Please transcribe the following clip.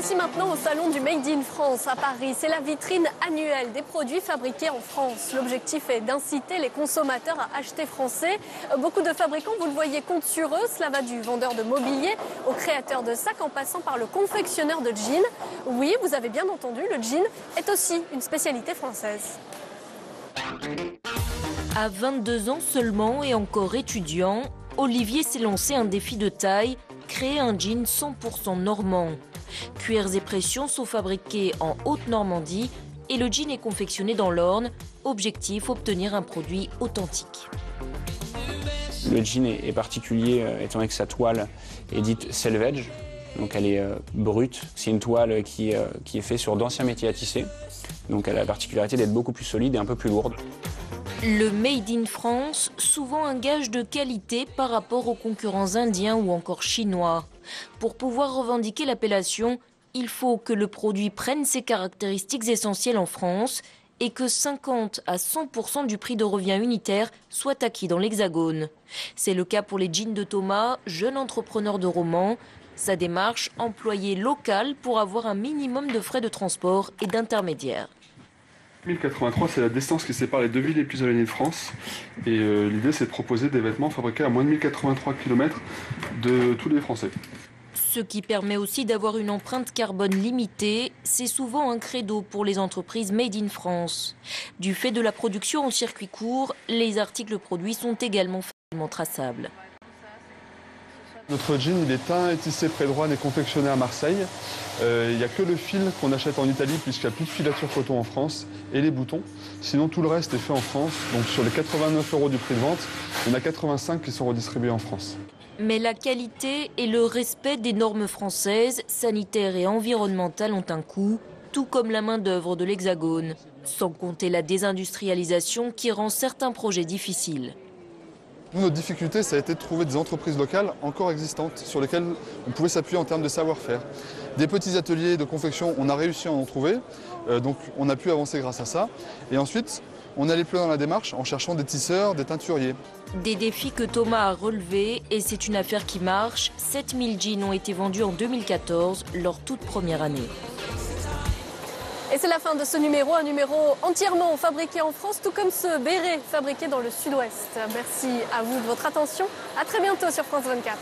voici maintenant au salon du Made in France à Paris. C'est la vitrine annuelle des produits fabriqués en France. L'objectif est d'inciter les consommateurs à acheter français. Beaucoup de fabricants, vous le voyez, comptent sur eux. Cela va du vendeur de mobilier au créateur de sacs en passant par le confectionneur de jeans. Oui, vous avez bien entendu, le jean est aussi une spécialité française. À 22 ans seulement et encore étudiant, Olivier s'est lancé un défi de taille, créer un jean 100% normand. Cuirs et pressions sont fabriqués en Haute-Normandie et le jean est confectionné dans l'Orne. Objectif, obtenir un produit authentique. Le jean est particulier étant donné que sa toile est dite selvage, donc elle est brute. C'est une toile qui est faite sur d'anciens métiers à tisser, donc elle a la particularité d'être beaucoup plus solide et un peu plus lourde. Le Made in France, souvent un gage de qualité par rapport aux concurrents indiens ou encore chinois. Pour pouvoir revendiquer l'appellation, il faut que le produit prenne ses caractéristiques essentielles en France et que 50 à 100% du prix de revient unitaire soit acquis dans l'Hexagone. C'est le cas pour les jeans de Thomas, jeune entrepreneur de Romans. Sa démarche, employer local pour avoir un minimum de frais de transport et d'intermédiaires. 1083, c'est la distance qui sépare les deux villes les plus éloignées de France. Et l'idée, c'est de proposer des vêtements fabriqués à moins de 1083 km de tous les Français. Ce qui permet aussi d'avoir une empreinte carbone limitée, c'est souvent un credo pour les entreprises Made in France. Du fait de la production en circuit court, les articles produits sont également facilement traçables. Notre jean, il est teint et tissé près de Roanne et confectionné à Marseille. Il n'y a que le fil qu'on achète en Italie puisqu'il n'y a plus de filature coton en France et les boutons. Sinon, tout le reste est fait en France. Donc sur les 89 € du prix de vente, il y en a 85 qui sont redistribués en France. Mais la qualité et le respect des normes françaises, sanitaires et environnementales ont un coût, tout comme la main-d'œuvre de l'Hexagone. Sans compter la désindustrialisation qui rend certains projets difficiles. Nous, notre difficulté, ça a été de trouver des entreprises locales encore existantes sur lesquelles on pouvait s'appuyer en termes de savoir-faire. Des petits ateliers de confection, on a réussi à en trouver, donc on a pu avancer grâce à ça. Et ensuite, on allait plus loin dans la démarche en cherchant des tisseurs, des teinturiers. Des défis que Thomas a relevés et c'est une affaire qui marche. 7000 jeans ont été vendus en 2014, leur toute première année. Et c'est la fin de ce numéro, un numéro entièrement fabriqué en France, tout comme ce béret fabriqué dans le sud-ouest. Merci à vous de votre attention. À très bientôt sur France 24.